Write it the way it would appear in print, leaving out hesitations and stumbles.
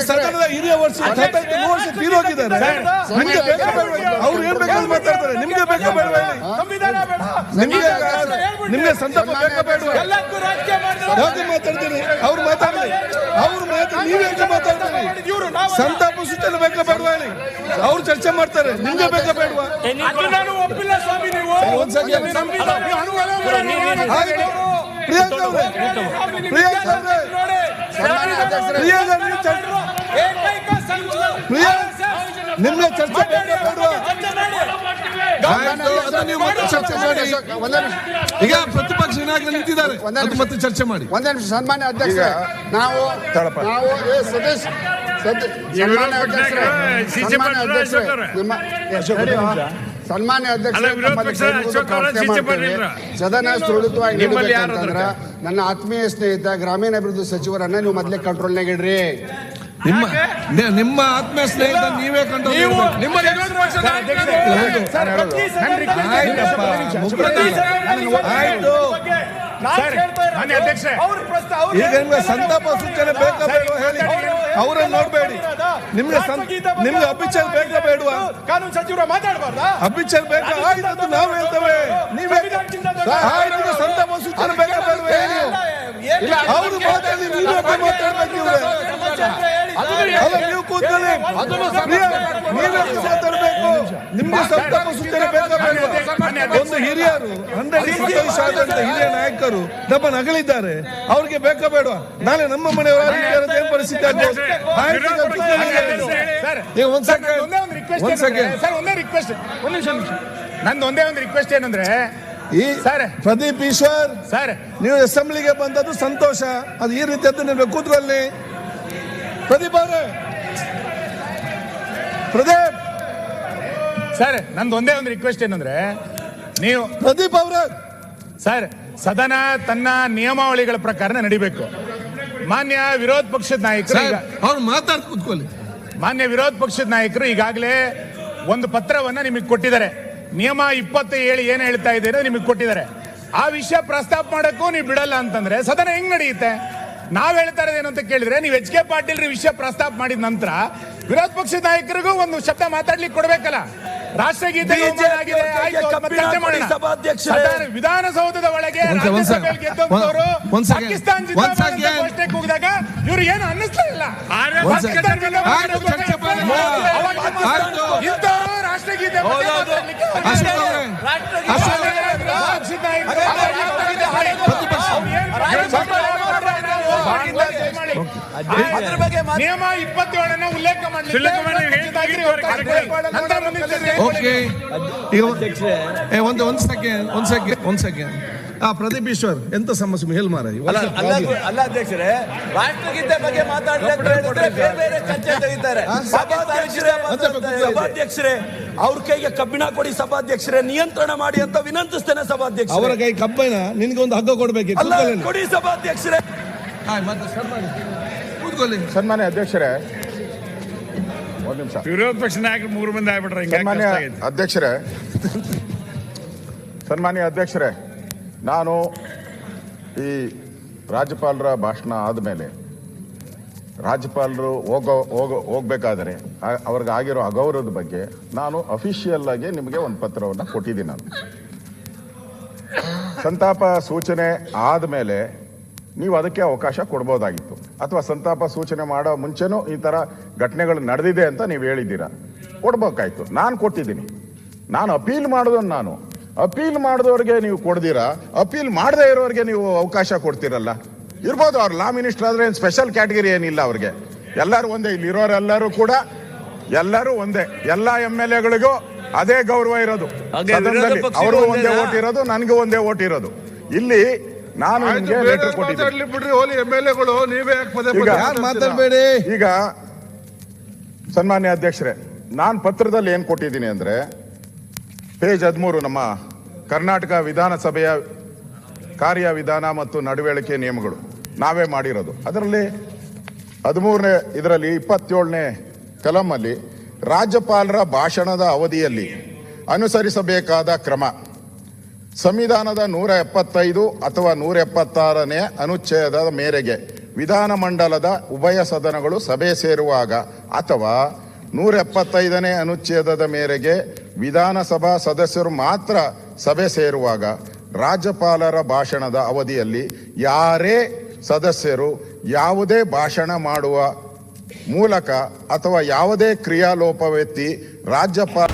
ಸದನದ ಹಿರಿಯ ವರ್ಷ ತೀರೋಗಿದ್ದಾರೆ. ಅವ್ರು ಏನ್ ಬೇಕಾದ್ರೂ ಮಾತಾಡ್ತಾರೆ. ನಿಮ್ಗೆ ಬೇಕಾ ಬೇಡ? ನಿಮ್ಗೆ ಸಂತಾಪ ಬೇಕಾ ಬೇಡ? ಯಾಕೆ ಮಾತಾಡ್ತೀರಿ? ಅವ್ರು ಮಾತಾಡ್ಲಿ. ನೀವ್ ಯಾಕೆ ಮಾತಾಡ್ತೀರಿ? ಸಂತಾಪ ಸೂಚನೆ ಬೇಕಾ ಬೇಡ ಹೇಳಿ. ಅವ್ರು ಚರ್ಚೆ ಮಾಡ್ತಾರೆ. ನಿಮ್ಗೆ ಬೇಕಾ ಬೇಡವಾ? ನಿಮ್ಗೆ ಚರ್ಚೆ ಚರ್ಚೆ ಮಾಡಿ. ಈಗ ಪ್ರತಿಪಕ್ಷ ನಾಯಕರು ನಿಂತಿದ್ದಾರೆ, ಮತ್ತೆ ಚರ್ಚೆ ಮಾಡಿ. ಒಂದೇ ನಿಮಿಷ. ಸನ್ಮಾನ್ಯ ಅಧ್ಯಕ್ಷ, ನಾವು ಸತೀಶ್ ಸನ್ಮಾನ್ಯ ಅಧ್ಯಕ್ಷ ಸದನ ಸುರಳಿತವಾಗಿ ನಡೀಬೇಕಂತಂದ್ರ ನನ್ನ ಆತ್ಮೀಯ ಸ್ನೇಹಿತ ಗ್ರಾಮೀಣಾಭಿವೃದ್ಧಿ ಸಚಿವರನ್ನ ನೀವು ಮೊದಲೇ ಕಂಟ್ರೋಲ್ನಾಗ ಇಡ್ರಿ. ನಿಮ್ಮ ಆತ್ಮೀಯ ಸ್ನೇಹಿತ ನೀವೇ ಕಂಟ್ರೋಲ್. ಈಗ ನಿಮ್ಗೆ ಸಂತಾಪ ಸೂಚನೆ ಬೇಕಾ ಬೇಡವಾ ಹೇಳಿ. ಅವ್ರನ್ನ ನೋಡ್ಬೇಡಿ. ನಿಮ್ಗೆ ಅಭಿಚಲ್ ಬೇಕಾ ಬೇಡವಾ? ಕಾನೂನು ಸಚಿವರು ಮಾತಾಡಬಾರ್ದಾ? ಅಭಿಚಲ್ ಬೇಕಾ? ಆಯ್ತು, ನಾವು ಹೇಳ್ತೇವೆ. ನೀವೇ ಆಯ್ತು, ಸಂತಾಪ ಸೂಚನೆ ಬೇಕಾ ಬೇಡವಾ ಹೇಳಿ. ಅವರು ಮಾತಾಡಿ, ನೀವು ಮಾತಾಡ್ಬೇಕು. ನೀವು ಕೂತ್ಕೊಳ್ಳಿ. ನೀವೇ ಮಾತಾಡ್ಬೇಕು. ನಿಮ್ಗೆ ಸಂತಾಪ ಸೂಚನೆ ಬೇಕಾ ಬೇಡವಾ? ಒಂದು ಹಿರಿಯರು 125 ಆದಂತ ಹಿರಿಯ ನಾಯಕರು ನಮ್ಮನ್ನು ಅಗಲಿದ್ದಾರೆ. ಅವ್ರಿಗೆ ಬೇಕಾ ಬೇಡವಾ? ನಾಳೆ ನಮ್ಮ ಮನೆಯವರ ಏನ್ ಪರಿಸ್ಥಿತಿ ಆಗ್ಬೋದು? ನಂದು ಒಂದೇ ಒಂದು ರಿಕ್ವೆಸ್ಟ್ ಏನಂದ್ರೆ, ಈ ಪ್ರದೀಪ್ ಈಶ್ವರ್ ಸರ್, ನೀವು ಅಸೆಂಬ್ಲಿಗೆ ಬಂದದ್ದು ಸಂತೋಷ. ಅದು ಈ ರೀತಿಯದ್ದು ನೀವು ಕೂತ್ಕೊಳ್ಳಿ. ಪ್ರದೀಪ್ ಅವರೇ, ಪ್ರದೀಪ್ ಸರ್, ನಂದು ಒಂದೇ ಒಂದು ರಿಕ್ವೆಸ್ಟ್ ಏನಂದ್ರೆ, ನೀವು ಪ್ರದೀಪ್ ಅವರ ಸರ್, ಸದನ ತನ್ನ ನಿಯಮಾವಳಿಗಳ ಪ್ರಕಾರ ನಡಿಬೇಕು. ಮಾನ್ಯ ವಿರೋಧ ಪಕ್ಷದ ನಾಯಕರು ಅವ್ರು ಮಾತಾಡ್ ಕೂತ್ಕೊಳ್ಳಿ. ಮಾನ್ಯ ವಿರೋಧ ಪಕ್ಷದ ನಾಯಕರು ಈಗಾಗಲೇ ಒಂದು ಪತ್ರವನ್ನ ನಿಮಗೆ ಕೊಟ್ಟಿದ್ದಾರೆ. ನಿಯಮ 27 ಏನ್ ಹೇಳ್ತಾ ಇದೆ ನಿಮಗೆ ಕೊಟ್ಟಿದ್ದಾರೆ. ಆ ವಿಷಯ ಪ್ರಸ್ತಾಪ ಮಾಡಕ್ಕೂ ನೀವು ಬಿಡಲ್ಲ ಅಂತಂದ್ರೆ ಸದನ ಹೆಂಗ್ ನಡೆಯುತ್ತೆ? ನಾವ್ ಹೇಳ್ತಾ ಇರೋದೇನು ಅಂತ ಕೇಳಿದ್ರೆ, ನೀವು ಎಚ್ ಕೆ ಪಾಟೀಲ್ ವಿಷಯ ಪ್ರಸ್ತಾಪ ಮಾಡಿದ ನಂತರ ವಿರೋಧ ಪಕ್ಷದ ನಾಯಕರಿಗೂ ಒಂದು ಶಬ್ದ ಮಾತಾಡ್ಲಿಕ್ಕೆ ಕೊಡ್ಬೇಕಲ್ಲ. ರಾಷ್ಟ್ರಗೀತೆ ವಿಧಾನಸೌಧದ ಒಳಗೆ ಪಾಕಿಸ್ತಾನ ಘೋಷಣೆ ಕೂಗಿದಾಗ ಇವ್ರು ಏನು ಅನ್ನಿಸ್ತಾ ಇಲ್ಲ. ಇಂಥವರು ರಾಷ್ಟ್ರಗೀತೆ ನಿಯಮ 27 ಉಲ್ಲೇಖ ಒಂದ್ ಸೆಕೆಂಡ್. ಪ್ರದೀಪ್ ಈಶ್ವರ್, ಎಂತ ಸಮಸ್ಯೆ ಹೇಳಿ ಮಾರ. ಅಲ್ಲ ಅಧ್ಯಕ್ಷರೇ, ರಾಷ್ಟ್ರಗೀತೆ ಬಗ್ಗೆ ಮಾತಾಡಿದ್ರೆ ಸಭಾಧ್ಯಕ್ಷರೇ ಅವ್ರ ಕೈಗೆ ಕಬ್ಬಿಣ ಕೊಡಿ. ಸಭಾಧ್ಯಕ್ಷರೇ ನಿಯಂತ್ರಣ ಮಾಡಿ ಅಂತ ವಿನಂತಿಸ್ತೇನೆ. ಸಭಾಧ್ಯಕ್ಷ ಅವರ ಕೈ ಕಬ್ಬಿಣ, ನಿನ್ಗೆ ಒಂದು ಹಗ್ಗ ಕೊಡ್ಬೇಕು. ಕೊಡಿ ಸಭಾಧ್ಯಕ್ಷರೇ. ಸನ್ಮಾನ್ಯ ಅಧ್ಯಕ್ಷರೇ, ಒಂದು ನಿಮಿಷ. ವಿರೋಧ ಪಕ್ಷ ನಾಯಕರು 3 ಮಂದಿ ಆಗ್ಬಿಟ್ರೆ ಸನ್ಮಾನ್ಯ ಅಧ್ಯಕ್ಷರೇ, ಸನ್ಮಾನ್ಯ ಅಧ್ಯಕ್ಷರೇ, ನಾನು ಈ ರಾಜ್ಯಪಾಲರ ಭಾಷಣ ಆದಮೇಲೆ ರಾಜ್ಯಪಾಲರು ಹೋಗ್ಬೇಕಾದರೆ ಅವ್ರಿಗೆ ಆಗಿರೋ ಅಗೌರವದ ಬಗ್ಗೆ ನಾನು ಅಫಿಷಿಯಲ್ ಆಗಿ ನಿಮಗೆ ಒಂದು ಪತ್ರವನ್ನು ಕೊಟ್ಟಿದ್ದೀನಿ. ನಾನು ಸಂತಾಪ ಸೂಚನೆ ಆದಮೇಲೆ ನೀವು ಅದಕ್ಕೆ ಅವಕಾಶ ಕೊಡ್ಬೋದಾಗಿತ್ತು, ಅಥವಾ ಸಂತಾಪ ಸೂಚನೆ ಮಾಡೋ ಮುಂಚೆನೂ ಈ ಥರ ಘಟನೆಗಳು ನಡೆದಿದೆ ಅಂತ ನೀವು ಹೇಳಿದ್ದೀರಾ, ಕೊಡ್ಬೇಕಾಯ್ತು. ನಾನು ಕೊಟ್ಟಿದ್ದೀನಿ. ನಾನು ಅಪೀಲ್ ಮಾಡೋದನ್ನು ನಾನು ಅಪೀಲ್ ಮಾಡಿದವ್ರಿಗೆ ನೀವು ಕೊಡ್ದಿರಾ, ಅಪೀಲ್ ಮಾಡದೇ ಇರೋರಿಗೆ ನೀವು ಅವಕಾಶ ಕೊಡ್ತೀರಲ್ಲ. ಇರ್ಬೋದು, ಅವ್ರು ಲಾ ಮಿನಿಸ್ಟರ್ ಆದ್ರೆ ಏನು ಸ್ಪೆಷಲ್ ಕ್ಯಾಟಗರಿ ಏನಿಲ್ಲ. ಅವ್ರಿಗೆ ಎಲ್ಲರೂ ಒಂದೇ, ಇಲ್ಲಿ ಇರೋರೆಲ್ಲರೂ ಕೂಡ ಎಲ್ಲರೂ ಒಂದೇ. ಎಲ್ಲ MLAಗಳಿಗೂ ಅದೇ ಗೌರವ ಇರೋದು. ಅವರು ಒಂದೇ ಓಟ್ ಇರೋದು, ನನಗೂ ಒಂದೇ ಓಟ್ ಇರೋದು. ಇಲ್ಲಿ ನಾನು ಬಿಡ್ರಿ, ಹೋಲಿ MLAಗಳು ನೀವೇ ಮಾತಾಡಬೇಡಿ. ಈಗ ಸನ್ಮಾನ್ಯ ಅಧ್ಯಕ್ಷರೇ, ನಾನು ಪತ್ರದಲ್ಲಿ ಏನ್ ಕೊಟ್ಟಿದ್ದೀನಿ ಅಂದ್ರೆ, ಪೇಜ್ 13 ನಮ್ಮ ಕರ್ನಾಟಕ ವಿಧಾನಸಭೆಯ ಕಾರ್ಯವಿಧಾನ ಮತ್ತು ನಡವಳಿಕೆ ನಿಯಮಗಳು ನಾವೇ ಮಾಡಿರೋದು. ಅದರಲ್ಲಿ 13ನೇ ಇದರಲ್ಲಿ 27ನೇ ಕಲಮಲ್ಲಿ ರಾಜ್ಯಪಾಲರ ಭಾಷಣದ ಅವಧಿಯಲ್ಲಿ ಅನುಸರಿಸಬೇಕಾದ ಕ್ರಮ, ಸಂವಿಧಾನದ 175 ಅಥವಾ 176ನೇ ಅನುಚ್ಛೇದದ ಮೇರೆಗೆ ವಿಧಾನಮಂಡಲದ ಉಭಯ ಸದನಗಳು ಸಭೆ ಸೇರುವಾಗ ಅಥವಾ 175ನೇ ಅನುಚ್ಛೇದದ ಮೇರೆಗೆ ವಿಧಾನಸಭಾ ಸದಸ್ಯರು ಮಾತ್ರ ಸಭೆ ಸೇರುವಾಗ ರಾಜ್ಯಪಾಲರ ಭಾಷಣದ ಅವಧಿಯಲ್ಲಿ ಯಾರೇ ಸದಸ್ಯರು ಯಾವುದೇ ಭಾಷಣ ಮಾಡುವ ಮೂಲಕ ಅಥವಾ ಯಾವುದೇ ಕ್ರಿಯಾಲೋಪವೆತ್ತಿ ರಾಜ್ಯಪಾಲ